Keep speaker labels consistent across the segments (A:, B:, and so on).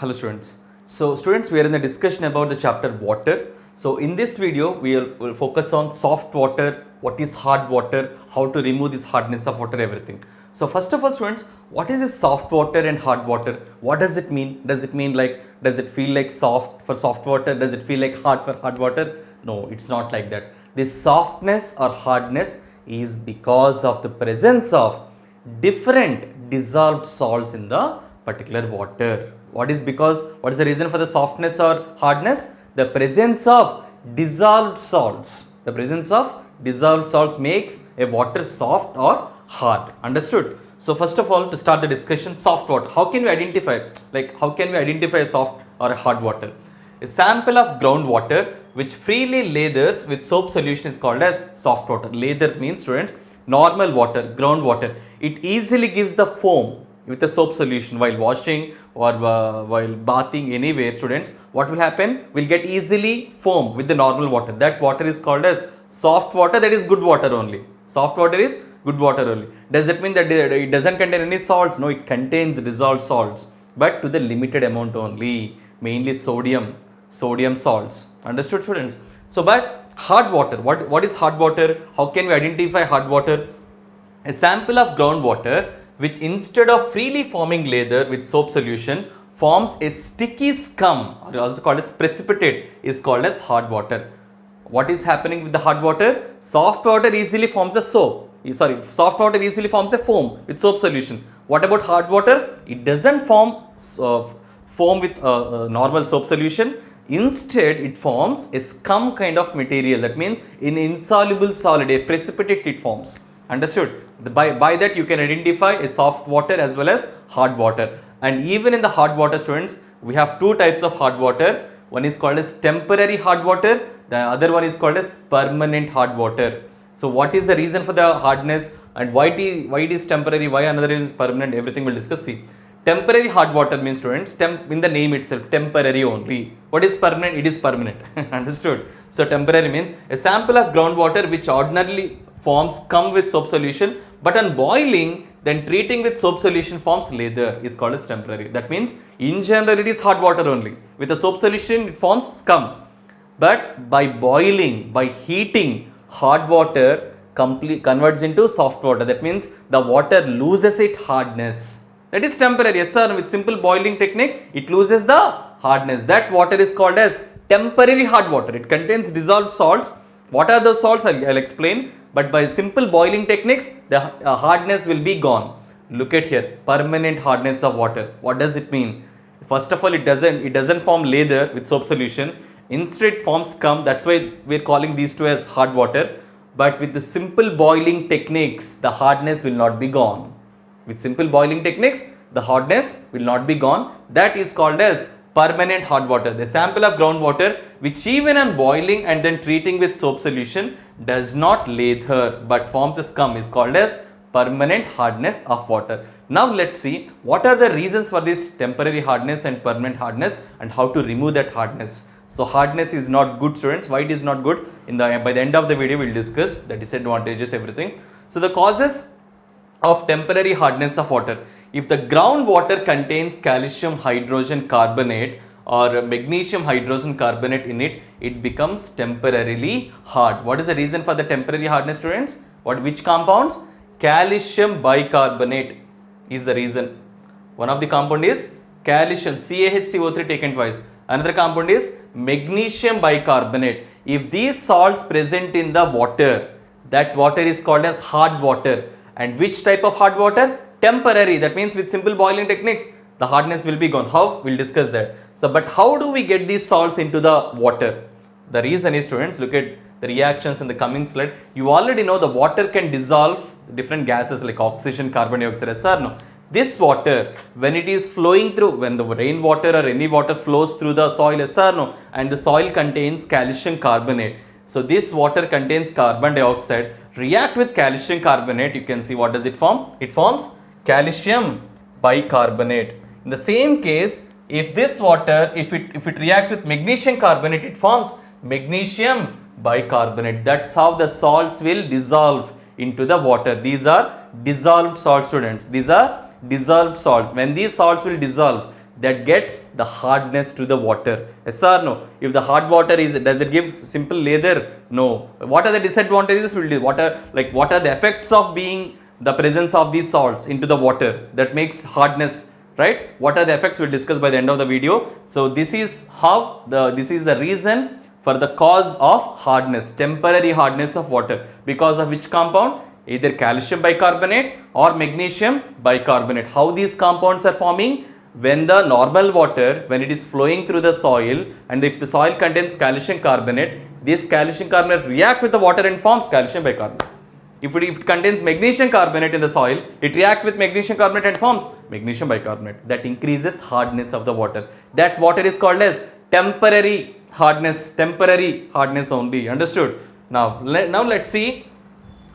A: Hello students. So students, we are in the discussion about the chapter water. So in this video, will focus on soft water, what is hard water, how to remove this hardness of water, everything. So first of all students, what is this soft water and hard water? What does it mean? Does it mean like, does it feel like soft for soft water? Does it feel like hard for hard water? No, it's not like that. This softness or hardness is because of the presence of different dissolved salts in the particular water. What is the reason for the softness or hardness? The presence of dissolved salts. The presence of dissolved salts makes a water soft or hard. Understood? So first of all, to start the discussion, soft water. How can we identify? Like, how can we identify a soft or a hard water? A sample of groundwater which freely lathers with soap solution is called as soft water. Lathers means, students, normal water, groundwater. It easily gives the foam with a soap solution while washing or while bathing anywhere, students. What will happen? We'll get easily foam with the normal water. That water is called as soft water. That is good water only. Soft water is good water only. Does it mean that it doesn't contain any salts? No, it contains dissolved salts, but to the limited amount only, mainly sodium salts. Understood, students? So but hard water, what is hard water? How can we identify hard water? A sample of groundwater which instead of freely forming lather with soap solution forms a sticky scum, or also called as precipitate, is called as hard water. What is happening with the hard water? Soft water easily forms a soft water easily forms a foam with soap solution. What about hard water? It doesn't form foam with normal soap solution. Instead, it forms a scum kind of material. That means in insoluble solid, a precipitate it forms. Understood? By that you can identify a soft water as well as hard water. And even in the hard water, students, we have two types of hard waters. One is called as temporary hard water. The other one is called as permanent hard water. So what is the reason for the hardness and why it is temporary, why another is permanent, everything we'll discuss. See, temporary hard water means, students, in the name itself, temporary only. What is permanent? It is permanent. Understood? So temporary means a sample of groundwater which ordinarily forms scum with soap solution, but on boiling, then treating with soap solution forms lather, is called as temporary. That means in general it is hard water only. With a soap solution it forms scum, but by boiling, by heating, hard water converts into soft water. That means the water loses its hardness. That is temporary. Yes sir, with simple boiling technique it loses the hardness. That water is called as temporary hard water. It contains dissolved salts. What are those salts? I'll explain. But by simple boiling techniques, the hardness will be gone. Look at here, permanent hardness of water. What does it mean? First of all, it doesn't form lather with soap solution. Instead, it forms scum. That's why we're calling these two as hard water. But with the simple boiling techniques, the hardness will not be gone. With simple boiling techniques, the hardness will not be gone. That is called as permanent hard water. The sample of groundwater which even on boiling and then treating with soap solution does not lather but forms a scum is called as permanent hardness of water. Now let's see what are the reasons for this temporary hardness and permanent hardness and how to remove that hardness. So hardness is not good, students. Why it is not good? By the end of the video we'll discuss the disadvantages, everything. So the causes of temporary hardness of water. If the groundwater contains calcium hydrogen carbonate or magnesium hydrogen carbonate in it, it becomes temporarily hard. What is the reason for the temporary hardness, students? Which compounds? Calcium bicarbonate is the reason. One of the compound is calcium, CaHCO3 taken twice. Another compound is magnesium bicarbonate. If these salts present in the water, that water is called as hard water. And which type of hard water? Temporary. That means with simple boiling techniques, the hardness will be gone. How? We'll discuss that. So, but how do we get these salts into the water? The reason is, students, look at the reactions in the coming slide. You already know the water can dissolve different gases like oxygen, carbon dioxide. Yes or no? This water, when it is flowing through, when the rainwater or any water flows through the soil, yes or no? And the soil contains calcium carbonate. So, this water contains carbon dioxide. React with calcium carbonate, you can see what does it form? It forms calcium bicarbonate. In the same case, if this water, if it reacts with magnesium carbonate, it forms magnesium bicarbonate. That's how the salts will dissolve into the water. These are dissolved salts, students. These are dissolved salts. When these salts will dissolve, that gets the hardness to the water. Yes or no? If the hard water is, does it give simple leather? No. What are the disadvantages? What are the effects of being the presence of these salts into the water that makes hardness, right? What are the effects? We'll discuss by the end of the video. So this is how this is the reason for the cause of hardness, temporary hardness of water, because of which compound? Either calcium bicarbonate or magnesium bicarbonate. How these compounds are forming? When the normal water, when it is flowing through the soil, and if the soil contains calcium carbonate, this calcium carbonate react with the water and forms calcium bicarbonate. If it contains magnesium carbonate in the soil, it reacts with magnesium carbonate and forms magnesium bicarbonate. That increases hardness of the water. That water is called as temporary hardness only. Understood? Now let's see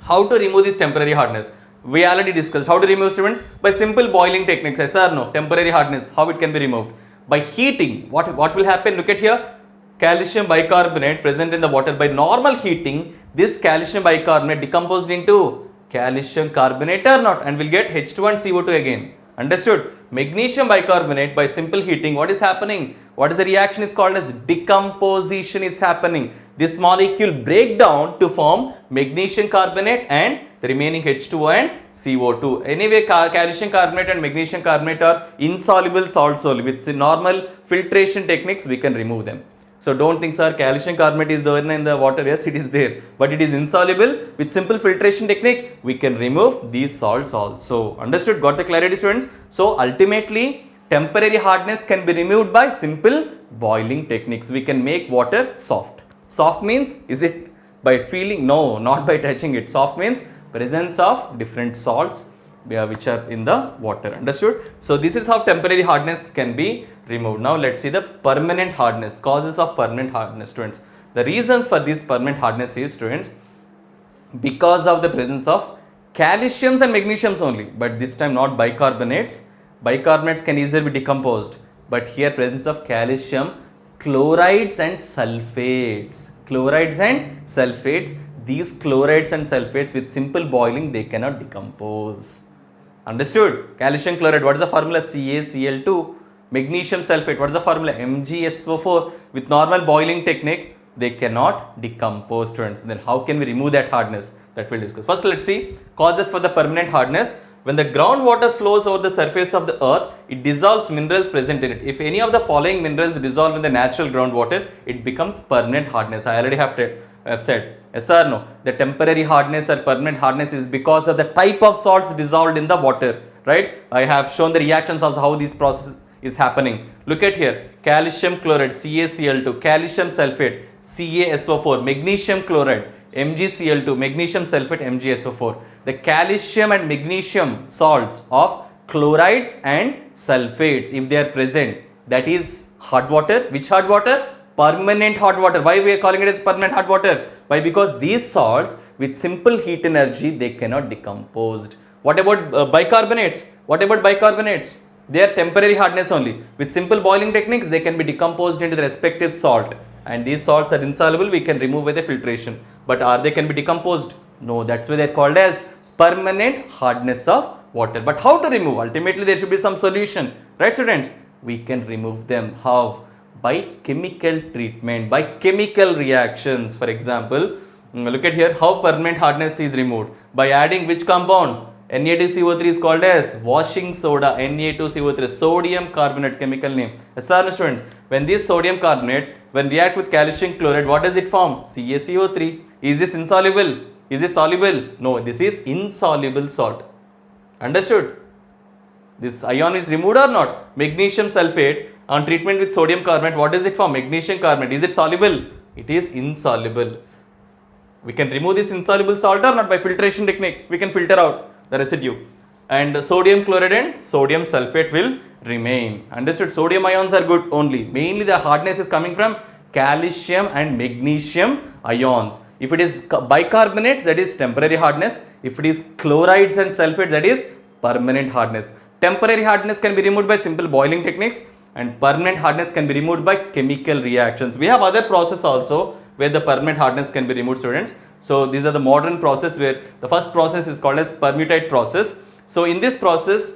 A: how to remove this temporary hardness. We already discussed how to remove, students, by simple boiling techniques. Yes or no? Temporary hardness, how it can be removed? By heating. What will happen? Look at here. Calcium bicarbonate present in the water. By normal heating, this calcium bicarbonate decomposed into calcium carbonate or not, and will get H2 and CO2 again. Understood? Magnesium bicarbonate, by simple heating, what is happening? What is the reaction is called as decomposition is happening. This molecule break down to form magnesium carbonate and the remaining H2 and CO2. Anyway, calcium carbonate and magnesium carbonate are insoluble salts only. With the normal filtration techniques, we can remove them. So don't think, sir, calcium carbonate is there in the water. Yes, it is there, but it is insoluble. With simple filtration technique, we can remove these salts also. Understood? Got the clarity, students? So ultimately, temporary hardness can be removed by simple boiling techniques. We can make water soft. Soft means, is it by feeling? No, not by touching it. Soft means presence of different salts which are in the water. Understood? So this is how temporary hardness can be removed. Now let's see the permanent hardness, causes of permanent hardness, students. The reasons for this permanent hardness is, students, because of the presence of calciums and magnesiums only, but this time not bicarbonates. Bicarbonates can easily be decomposed, but here presence of calcium, chlorides and sulfates. These chlorides and sulfates, with simple boiling, they cannot decompose. Understood? Calcium chloride, what is the formula? CaCl2. Magnesium sulfate, what is the formula? MgSO4. With normal boiling technique, they cannot decompose, students. Then how can we remove that hardness? That we'll discuss. First, let's see causes for the permanent hardness. When the groundwater flows over the surface of the earth, it dissolves minerals present in it. If any of the following minerals dissolve in the natural groundwater, it becomes permanent hardness. I already have said. Yes or no? The temporary hardness or permanent hardness is because of the type of salts dissolved in the water, right? I have shown the reactions also, how this process is happening. Look at here. Calcium chloride, CaCl2, calcium sulfate, CaSO4, magnesium chloride, MgCl2, magnesium sulfate, MgSO4. The calcium and magnesium salts of chlorides and sulfates, if they are present, that is hot water. Which hot water? Permanent hot water. Why we are calling it as permanent hot water? Why? Because these salts, with simple heat energy, they cannot decompose. What about bicarbonates? They are temporary hardness only. With simple boiling techniques, they can be decomposed into the respective salt, and these salts are insoluble. We can remove with a filtration, but they can be decomposed? No. That's why they are called as permanent hardness of water. But how to remove? Ultimately, there should be some solution, right, students? We can remove them. How? By chemical treatment, by chemical reactions. For example, look at here, how permanent hardness is removed. By adding which compound? Na2CO3 is called as washing soda. Na2CO3, sodium carbonate, chemical name. Yes, students, when this sodium carbonate, when react with calcium chloride, what does it form? CaCO3. Is this insoluble? Is this soluble? No, this is insoluble salt. Understood? This ion is removed or not? Magnesium sulfate, on treatment with sodium carbonate, what does it form? Magnesium carbonate. Is it soluble? It is insoluble. We can remove this insoluble salt or not? By filtration technique, we can filter out the residue, and sodium chloride and sodium sulfate will remain. Understood? Sodium ions are good only. Mainly the hardness is coming from calcium and magnesium ions. If it is bicarbonates, that is temporary hardness. If it is chlorides and sulfate, that is permanent hardness. Temporary hardness can be removed by simple boiling techniques, and permanent hardness can be removed by chemical reactions. We have other process also where the permanent hardness can be removed, students. So these are the modern process, where the first process is called as permutate process. So in this process,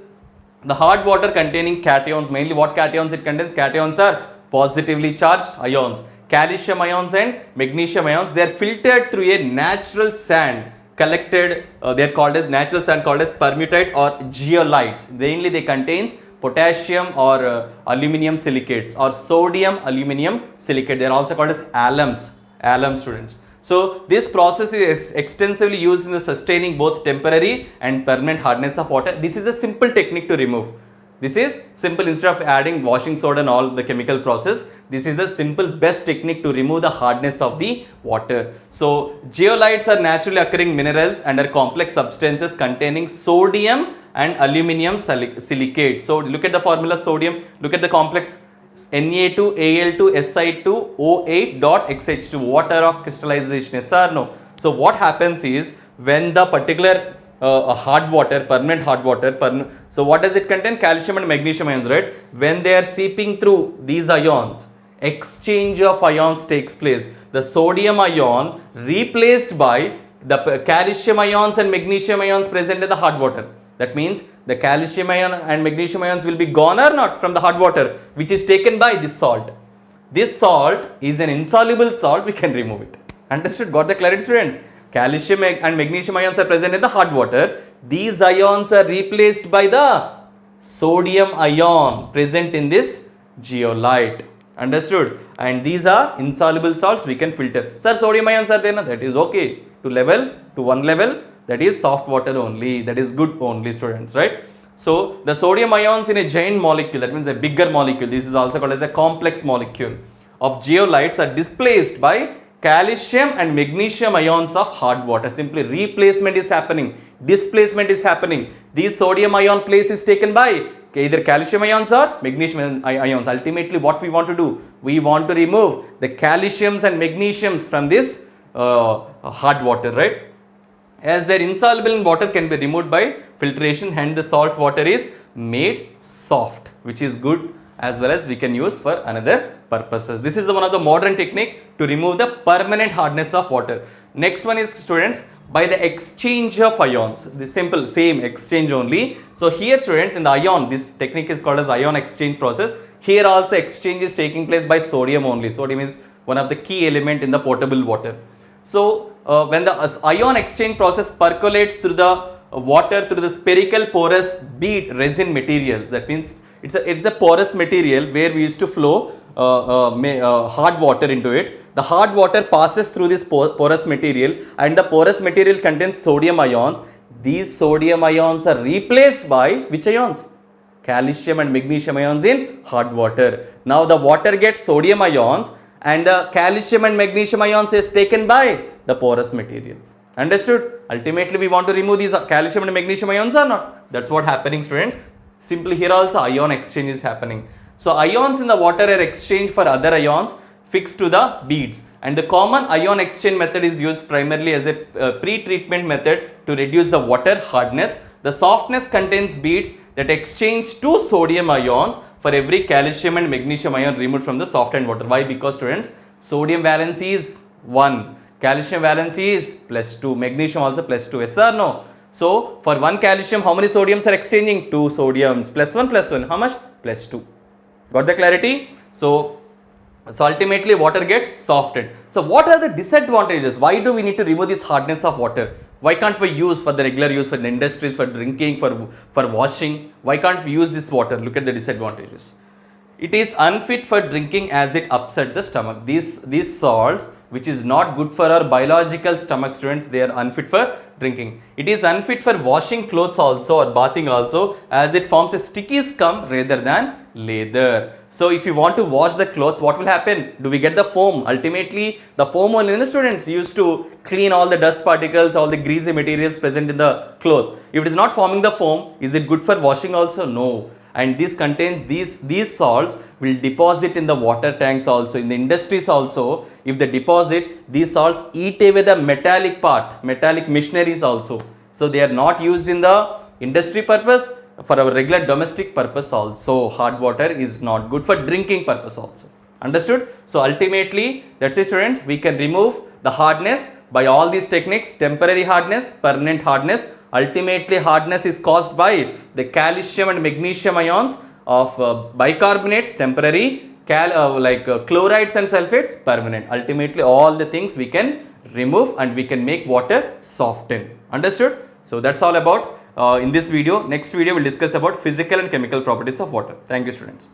A: The hard water containing cations, mainly what cations it contains? Cations are positively charged ions. Calcium ions and magnesium ions, they are filtered through a natural sand collected, they are called as natural sand called as permutite or zeolites. Mainly they contains potassium or aluminum silicates or sodium aluminum silicate. They are also called as alums, students. So this process is extensively used in the sustaining both temporary and permanent hardness of water. This is a simple technique to remove. This is simple. Instead of adding washing soda and all the chemical process, this is the simple best technique to remove the hardness of the water. So zeolites are naturally occurring minerals and are complex substances containing sodium and aluminum silicate. So look at the formula sodium, look at the complex Na2Al2Si2O8.XH2, water of crystallization, yes or no? So what happens is when the particular hard water, permanent hard water, so what does it contain? Calcium and magnesium ions, right? When they are seeping through these ions, exchange of ions takes place. The sodium ion replaced by the calcium ions and magnesium ions present in the hard water. That means the calcium ion and magnesium ions will be gone or not from the hard water, which is taken by this salt. This salt is an insoluble salt, we can remove it. Understood? Got the clarity, students? Calcium and magnesium ions are present in the hard water. These ions are replaced by the sodium ion present in this zeolite. Understood? And these are insoluble salts, we can filter. Sir, sodium ions are there, no? That is okay. To one level, that is soft water only, that is good only, students, right? So the sodium ions in a giant molecule, that means a bigger molecule, this is also called as a complex molecule of zeolites, are displaced by calcium and magnesium ions of hard water. Simply replacement is happening, displacement is happening. These sodium ion place is taken by either calcium ions or magnesium ions. Ultimately what we want to do, we want to remove the calciums and magnesiums from this hard water, right? As they are insoluble in water, can be removed by filtration, hence the salt water is made soft, which is good, as well as we can use for another purposes. This is one of the modern technique to remove the permanent hardness of water. Next one is, students, by the exchange of ions. The simple same exchange only. So here, students, in the ion, this technique is called as ion exchange process. Here also exchange is taking place by sodium only. Sodium is one of the key element in the potable water. So when the ion exchange process percolates through the water through the spherical porous bead resin materials, that means it's a porous material where we used to flow hard water into it. The hard water passes through this porous material, and the porous material contains sodium ions. These sodium ions are replaced by which ions? Calcium and magnesium ions in hard water. Now the water gets sodium ions, and the calcium and magnesium ions is taken by the porous material. Understood? Ultimately we want to remove these calcium and magnesium ions or not? That's what happening, students. Simply here also ion exchange is happening. So ions in the water are exchanged for other ions fixed to the beads, and the common ion exchange method is used primarily as a pre-treatment method to reduce the water hardness. The softness contains beads that exchange two sodium ions for every calcium and magnesium ion removed from the softened water. Why? Because, students, sodium valency is 1, calcium valency is +2, magnesium also +2, yes or no? So for one calcium, how many sodiums are exchanging? 2 sodiums, +1, how much? +2. Got the clarity? So ultimately water gets softened. So what are the disadvantages? Why do we need to remove this hardness of water? Why can't we use for the regular use, for the industries, for drinking, for washing? Why can't we use this water? Look at the disadvantages. It is unfit for drinking as it upsets the stomach. These salts, which is not good for our biological stomach, students, they are unfit for drinking. It is unfit for washing clothes also or bathing also, as it forms a sticky scum rather than leather. So if you want to wash the clothes, what will happen? Do we get the foam? Ultimately, the foam only, the students, used to clean all the dust particles, all the greasy materials present in the cloth. If it is not forming the foam, is it good for washing also? No. And this contains these salts will deposit in the water tanks also, in the industries also. If they deposit, these salts eat away the metallic part, metallic machineries also. So they are not used in the industry purpose, for our regular domestic purpose also. Hard water is not good for drinking purpose also. Understood? So ultimately, that's it, students. We can remove the hardness by all these techniques: temporary hardness, permanent hardness, Ultimately, hardness is caused by the calcium and magnesium ions of bicarbonates, temporary, chlorides and sulfates, permanent. Ultimately, all the things we can remove and we can make water soften. Understood? So that's all about in this video. Next video we'll discuss about physical and chemical properties of water. Thank you, students.